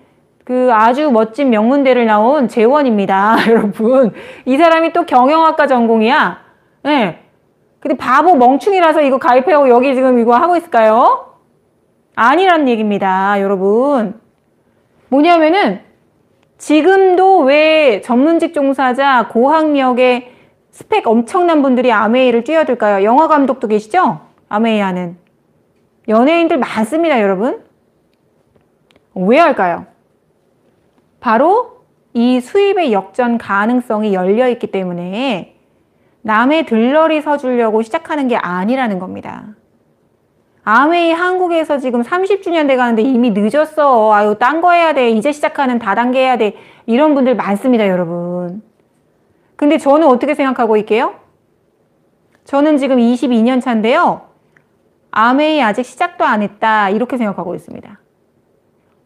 그 아주 멋진 명문대를 나온 재원입니다. 여러분, 이 사람이 또 경영학과 전공이야. 네. 근데 바보 멍충이라서 이거 가입하고 여기 지금 이거 하고 있을까요? 아니란 얘기입니다, 여러분. 뭐냐면은 지금도 왜 전문직 종사자 고학력의 스펙 엄청난 분들이 아메이를 뛰어들까요? 영화 감독도 계시죠? 아메이 하는. 연예인들 많습니다, 여러분. 왜 할까요? 바로 이 수입의 역전 가능성이 열려 있기 때문에 남의 들러리 서주려고 시작하는 게 아니라는 겁니다. 아메이 한국에서 지금 30주년 돼가는데 이미 늦었어. 아유, 딴 거 해야 돼. 이제 시작하는 다단계 해야 돼. 이런 분들 많습니다, 여러분. 근데 저는 어떻게 생각하고 있게요? 저는 지금 22년 차인데요. 아메이 아직 시작도 안 했다. 이렇게 생각하고 있습니다.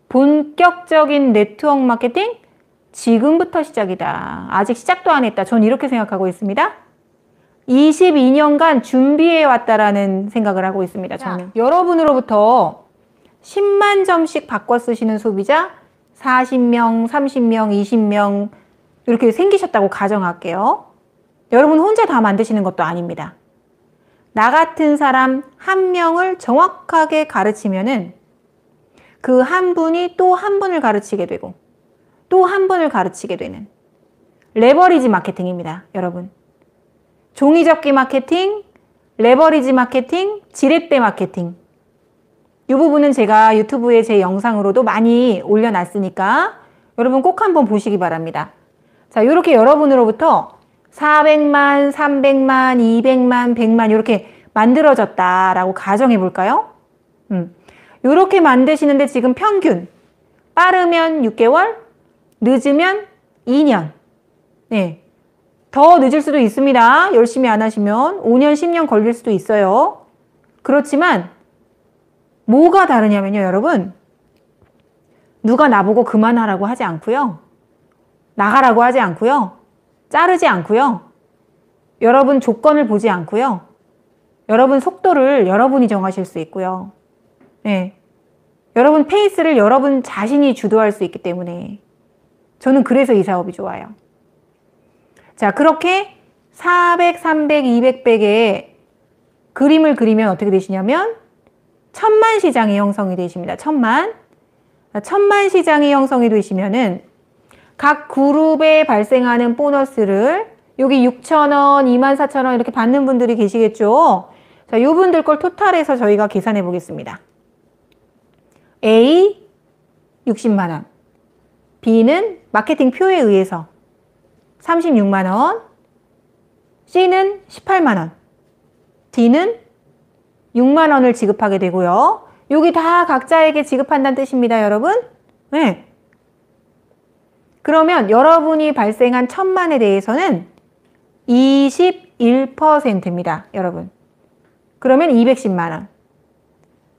본격적인 네트워크 마케팅? 지금부터 시작이다. 아직 시작도 안 했다. 전 이렇게 생각하고 있습니다. 22년간 준비해 왔다라는 생각을 하고 있습니다. 저는 여러분으로부터 10만 점씩 바꿔 쓰시는 소비자 40명, 30명, 20명 이렇게 생기셨다고 가정할게요. 여러분 혼자 다 만드시는 것도 아닙니다. 나 같은 사람 한 명을 정확하게 가르치면은 그 한 분이 또 한 분을 가르치게 되고 또 한 분을 가르치게 되는 레버리지 마케팅입니다, 여러분. 종이접기 마케팅, 레버리지 마케팅, 지렛대 마케팅. 이 부분은 제가 유튜브에 제 영상으로도 많이 올려놨으니까 여러분 꼭 한번 보시기 바랍니다. 자, 이렇게 여러분으로부터 400만, 300만, 200만, 100만 이렇게 만들어졌다라고 가정해 볼까요? 이렇게 만드시는데 지금 평균 빠르면 6개월, 늦으면 2년. 네. 더 늦을 수도 있습니다. 열심히 안 하시면 5년, 10년 걸릴 수도 있어요. 그렇지만 뭐가 다르냐면요, 여러분. 누가 나보고 그만하라고 하지 않고요. 나가라고 하지 않고요. 자르지 않고요. 여러분 조건을 보지 않고요. 여러분 속도를 여러분이 정하실 수 있고요. 네. 여러분 페이스를 여러분 자신이 주도할 수 있기 때문에 저는 그래서 이 사업이 좋아요. 자, 그렇게 400, 300, 200, 100의 그림을 그리면 어떻게 되시냐면 1000만 시장이 형성이 되십니다. 1000만. 1000만 시장이 형성이 되시면은 각 그룹에 발생하는 보너스를 여기 6,000원, 24,000원 이렇게 받는 분들이 계시겠죠. 자, 요 분들 걸 토탈해서 저희가 계산해 보겠습니다. A 60만 원. B는 마케팅 표에 의해서 36만 원. C는 18만 원. D는 6만 원을 지급하게 되고요. 여기 다 각자에게 지급한다는 뜻입니다, 여러분. 네. 그러면 여러분이 발생한 1000만에 대해서는 21%입니다, 여러분. 그러면 210만 원.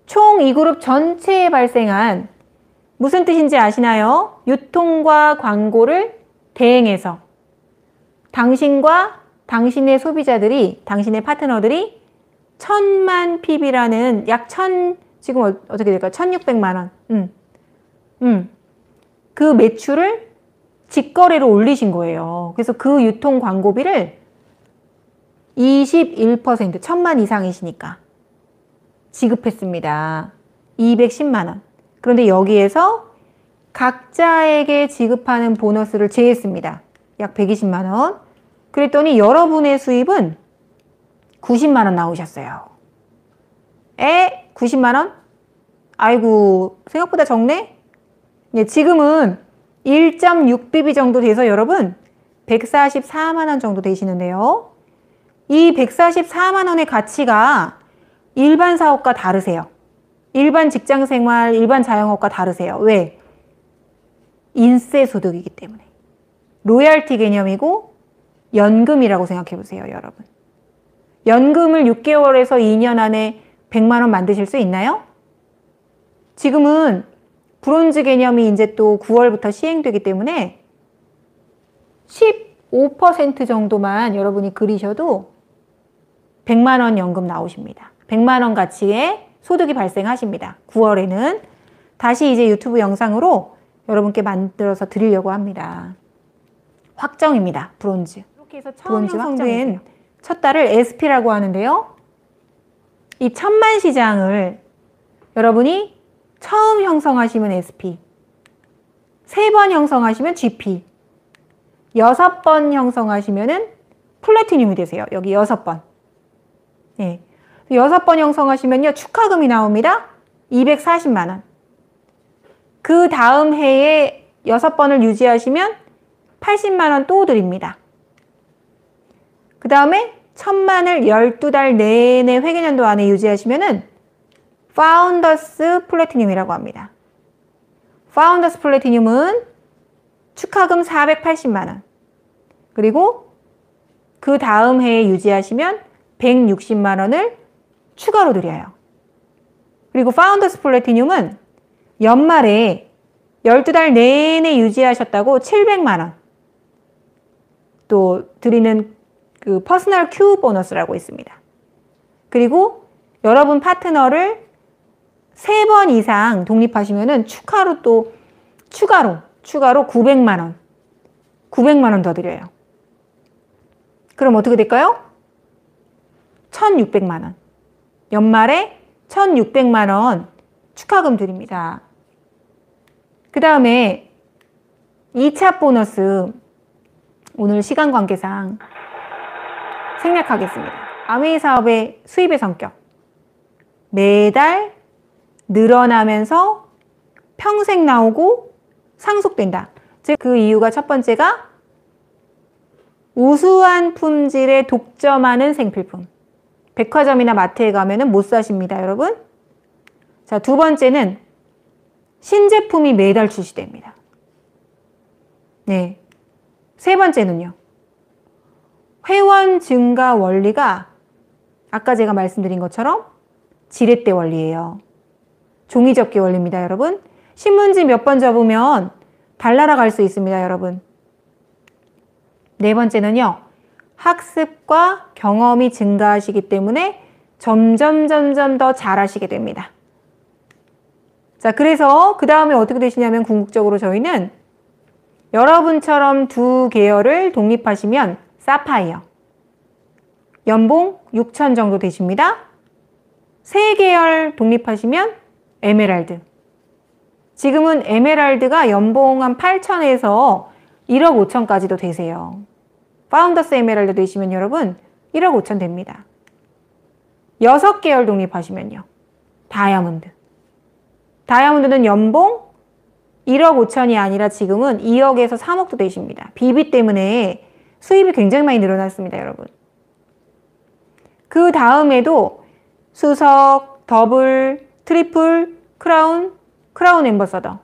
총 이 그룹 전체에 발생한 무슨 뜻인지 아시나요? 유통과 광고를 대행해서 당신과 당신의 소비자들이, 당신의 파트너들이 1000만 PB라는 약 지금 어떻게 될까요? 1600만 원. 그 매출을 직거래로 올리신 거예요. 그래서 그 유통 광고비를 21%, 1000만 이상이시니까 지급했습니다. 210만 원. 그런데 여기에서 각자에게 지급하는 보너스를 제했습니다. 약 120만 원. 그랬더니 여러분의 수입은 90만 원 나오셨어요. 90만 원? 아이고, 생각보다 적네? 네, 지금은 1.6BB 정도 돼서 여러분 144만 원 정도 되시는데요. 이 144만 원의 가치가 일반 사업과 다르세요. 일반 직장생활, 일반 자영업과 다르세요. 왜? 인세 소득이기 때문에. 로열티 개념이고 연금이라고 생각해 보세요, 여러분. 연금을 6개월에서 2년 안에 100만 원 만드실 수 있나요? 지금은 브론즈 개념이 이제 또 9월부터 시행되기 때문에 15% 정도만 여러분이 그리셔도 100만 원 연금 나오십니다. 100만 원 가치의 소득이 발생하십니다. 9월에는 다시 이제 유튜브 영상으로 여러분께 만들어서 드리려고 합니다. 확정입니다. 브론즈. 이렇게 해서 처음 형성된 첫 달을 SP라고 하는데요. 이 1000만 시장을 여러분이 처음 형성하시면 SP, 3번 형성하시면 GP, 6번 형성하시면은 플래티늄이 되세요. 여기 6번. 네. 6번 형성하시면요, 축하금이 나옵니다. 240만 원. 그 다음 해에 6번을 유지하시면 80만 원 또 드립니다. 그 다음에 1000만을 12달 내내 회계연도 안에 유지하시면은 파운더스 플래티늄이라고 합니다. 파운더스 플래티늄은 축하금 480만 원. 그리고 그 다음 해에 유지하시면 160만 원을 추가로 드려요. 그리고 파운더스 플래티늄은 연말에 12달 내내 유지하셨다고 700만 원 또 드리는 그 퍼스널 큐 보너스라고 있습니다. 그리고 여러분 파트너를 3번 이상 독립하시면은 추가로 900만 원. 900만 원 더 드려요. 그럼 어떻게 될까요? 1600만 원. 연말에 1600만 원 축하금 드립니다. 그 다음에 2차 보너스 오늘 시간 관계상 생략하겠습니다. 아메이 사업의 수입의 성격. 매달 늘어나면서 평생 나오고 상속된다. 즉 그 이유가 첫 번째가 우수한 품질의 독점하는 생필품. 백화점이나 마트에 가면은 못 사십니다, 여러분. 자, 두 번째는 신제품이 매달 출시됩니다. 네. 세 번째는요. 회원 증가 원리가 아까 제가 말씀드린 것처럼 지렛대 원리예요. 종이접기 원리입니다, 여러분. 신문지 몇 번 접으면 달나라 갈 수 있습니다, 여러분. 네 번째는요. 학습과 경험이 증가하시기 때문에 점점 더 잘하시게 됩니다. 자, 그래서 그 다음에 어떻게 되시냐면 궁극적으로 저희는 여러분처럼 두 계열을 독립하시면 사파이어 연봉 6천 정도 되십니다. 세 계열 독립하시면 에메랄드. 지금은 에메랄드가 연봉 한 8천에서 1억 5천까지도 되세요. 파운더스 에메랄드 되시면 여러분 1억 5천 됩니다. 6계열 독립하시면요. 다이아몬드. 다이아몬드는 연봉 1억 5천이 아니라 지금은 2억에서 3억도 되십니다. 비비 때문에 수입이 굉장히 많이 늘어났습니다, 여러분. 그 다음에도 수석, 더블, 트리플, 크라운 앰버서더.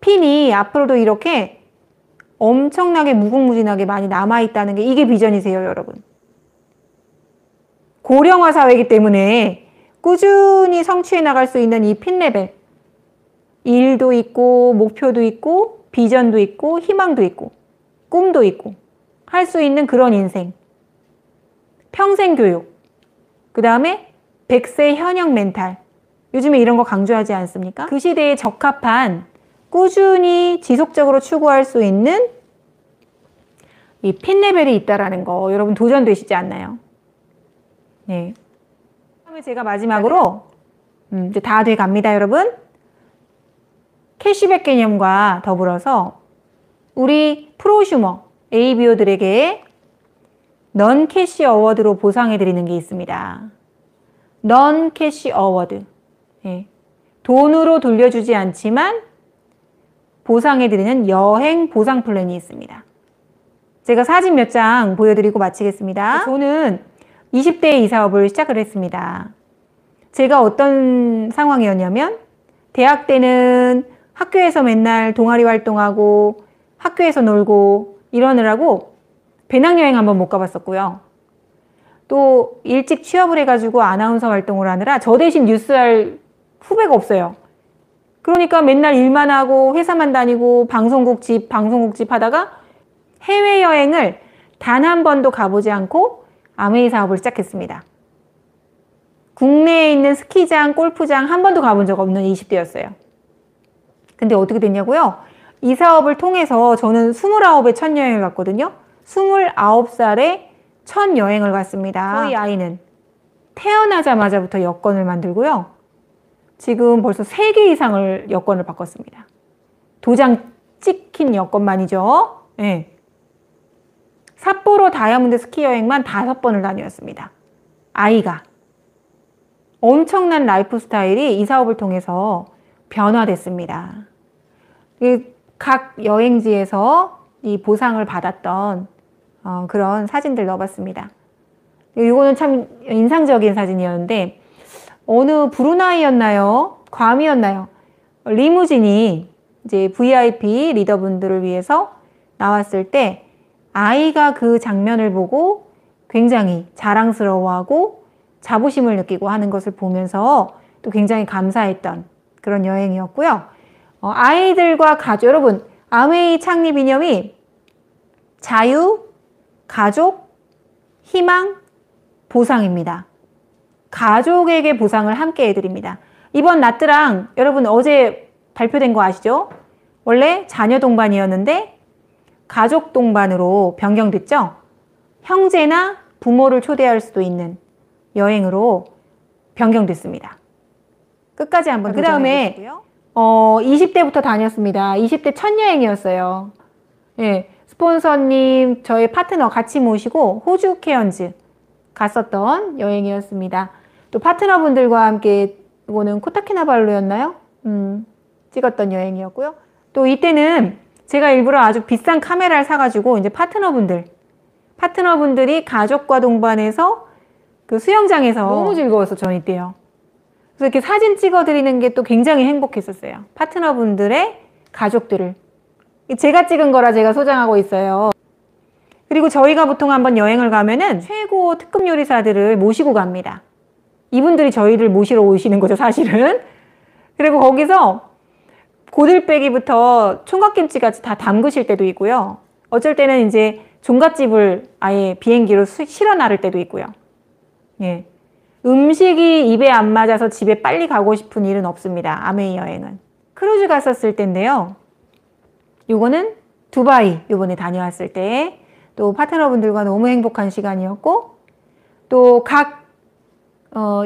핀이 앞으로도 이렇게 엄청나게 무궁무진하게 많이 남아있다는 게 이게 비전이세요, 여러분. 고령화 사회이기 때문에 꾸준히 성취해 나갈 수 있는 이 핀 레벨. 일도 있고 목표도 있고 비전도 있고 희망도 있고 꿈도 있고 할 수 있는 그런 인생. 평생 교육. 그 다음에 100세 현역 멘탈. 요즘에 이런 거 강조하지 않습니까? 그 시대에 적합한 꾸준히 지속적으로 추구할 수 있는 이 핀 레벨이 있다라는 거 여러분 도전되시지 않나요? 네. 그다음에 제가 마지막으로 이제 다 돼 갑니다, 여러분. 캐시백 개념과 더불어서 우리 프로슈머 ABO들에게 넌 캐시 어워드로 보상해 드리는 게 있습니다. 넌 캐시 어워드. 네. 돈으로 돌려주지 않지만 보상해 드리는 여행 보상 플랜이 있습니다. 제가 사진 몇 장 보여드리고 마치겠습니다. 저는 20대에 이 사업을 시작을 했습니다. 제가 어떤 상황이었냐면 대학 때는 학교에서 맨날 동아리 활동하고 학교에서 놀고 이러느라고 배낭여행 한번 못 가봤었고요. 또 일찍 취업을 해가지고 아나운서 활동을 하느라 저 대신 뉴스할 후배가 없어요. 그러니까 맨날 일만 하고 회사만 다니고 방송국 집 하다가 해외여행을 단 한 번도 가보지 않고 아메이 사업을 시작했습니다. 국내에 있는 스키장, 골프장 한 번도 가본 적 없는 20대였어요. 근데 어떻게 됐냐고요? 이 사업을 통해서 저는 29에 첫 여행을 갔거든요. 29살에 첫 여행을 갔습니다. 저희 아이는 태어나자마자부터 여권을 만들고요. 지금 벌써 3개 이상을 여권을 바꿨습니다. 도장 찍힌 여권만이죠. 네. 삿포로 다이아몬드 스키 여행만 5번을 다녔습니다. 아이가. 엄청난 라이프 스타일이 이 사업을 통해서 변화됐습니다. 각 여행지에서 이 보상을 받았던 그런 사진들 넣어봤습니다. 이거는 참 인상적인 사진이었는데 어느 브루나이였나요? 괌이었나요? 리무진이 이제 VIP 리더분들을 위해서 나왔을 때 아이가 그 장면을 보고 굉장히 자랑스러워하고 자부심을 느끼고 하는 것을 보면서 또 굉장히 감사했던 그런 여행이었고요. 아이들과 가족, 여러분, 아메이 창립 이념이 자유, 가족, 희망, 보상입니다. 가족에게 보상을 함께 해드립니다. 이번 나트랑 여러분 어제 발표된 거 아시죠? 원래 자녀 동반이었는데 가족 동반으로 변경됐죠? 형제나 부모를 초대할 수도 있는 여행으로 변경됐습니다. 끝까지 한번 그 다음에 20대부터 다녔습니다. 20대 첫 여행이었어요. 예, 스폰서님, 저희 파트너 같이 모시고 호주 케언즈 갔었던 여행이었습니다. 또 파트너분들과 함께 이거는 코타키나발루였나요? 찍었던 여행이었고요. 또 이때는 제가 일부러 아주 비싼 카메라를 사가지고 이제 파트너분들이 가족과 동반해서 그 수영장에서 너무 즐거워서 전 이때요. 그래서 이렇게 사진 찍어드리는 게 또 굉장히 행복했었어요. 파트너분들의 가족들을. 제가 찍은 거라 제가 소장하고 있어요. 그리고 저희가 보통 한번 여행을 가면은 최고 특급 요리사들을 모시고 갑니다. 이분들이 저희를 모시러 오시는 거죠, 사실은. 그리고 거기서 고들빼기부터 총각김치까지 다 담그실 때도 있고요. 어쩔 때는 이제 종갓집을 아예 비행기로 실어 나를 때도 있고요. 예. 음식이 입에 안 맞아서 집에 빨리 가고 싶은 일은 없습니다. 아메이 여행은. 크루즈 갔었을 때인데요. 요거는 두바이 요번에 다녀왔을 때 또 파트너분들과 너무 행복한 시간이었고 또 각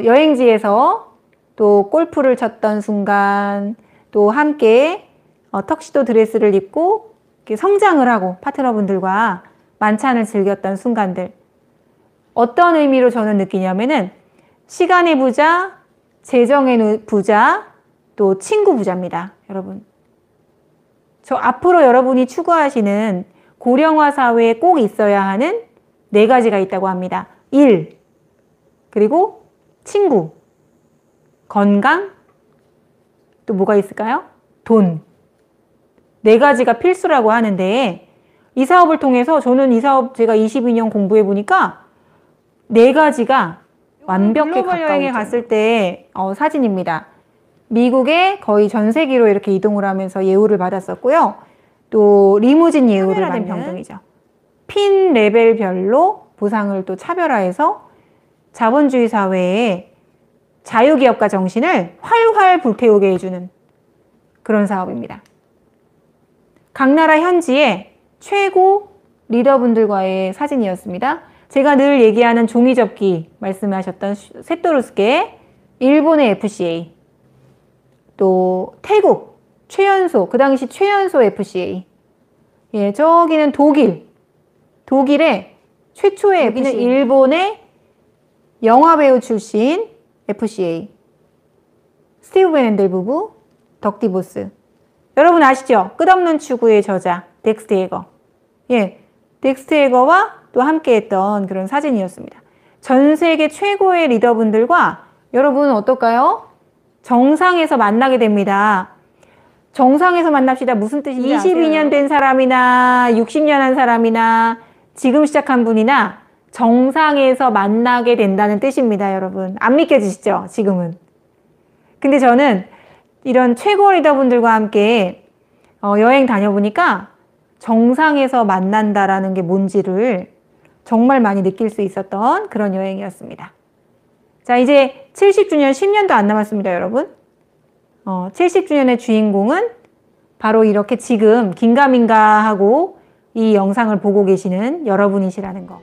여행지에서 또 골프를 쳤던 순간 또 함께 턱시도 드레스를 입고 이렇게 성장을 하고 파트너분들과 만찬을 즐겼던 순간들 어떤 의미로 저는 느끼냐면은 시간의 부자, 재정의 부자, 또 친구 부자입니다. 여러분. 저 앞으로 여러분이 추구하시는 고령화 사회에 꼭 있어야 하는 4가지가 있다고 합니다. 일, 그리고 친구, 건강, 또 뭐가 있을까요? 돈. 4가지가 필수라고 하는데 이 사업을 통해서 저는 이 사업 제가 22년 공부해 보니까 4가지가 완벽히 글로벌 여행에 갔을 때 사진입니다. 미국에 거의 전 세계로 이렇게 이동을 하면서 예우를 받았었고요. 또 리무진 예우를 받는 병동이죠. 핀 레벨별로 보상을 또 차별화해서 자본주의 사회에 자유기업가 정신을 활활 불태우게 해주는 그런 사업입니다. 각 나라 현지의 최고 리더분들과의 사진이었습니다. 제가 늘 얘기하는 종이접기 말씀하셨던 세토루스케, 일본의 FCA, 또 태국 최연소, 그 당시 최연소 FCA, 예, 저기는 독일의 최초의 여기는 FCA. 일본의 영화배우 출신 FCA, 스티브 베넨델 부부, 덕디보스. 여러분 아시죠? 끝없는 추구의 저자 덱스트 헤거. 예, 덱스트 헤거와 또 함께했던 그런 사진이었습니다. 전 세계 최고의 리더분들과 여러분 어떨까요? 정상에서 만나게 됩니다. 정상에서 만납시다. 무슨 뜻인지 22년 된 사람이나 60년 한 사람이나 지금 시작한 분이나 정상에서 만나게 된다는 뜻입니다. 여러분 안 믿겨지시죠? 지금은. 근데 저는 이런 최고 리더분들과 함께 여행 다녀보니까 정상에서 만난다라는 게 뭔지를 정말 많이 느낄 수 있었던 그런 여행이었습니다. 자, 이제 70주년 10년도 안 남았습니다, 여러분. 70주년의 주인공은 바로 이렇게 지금 긴가민가하고 이 영상을 보고 계시는 여러분이시라는 거.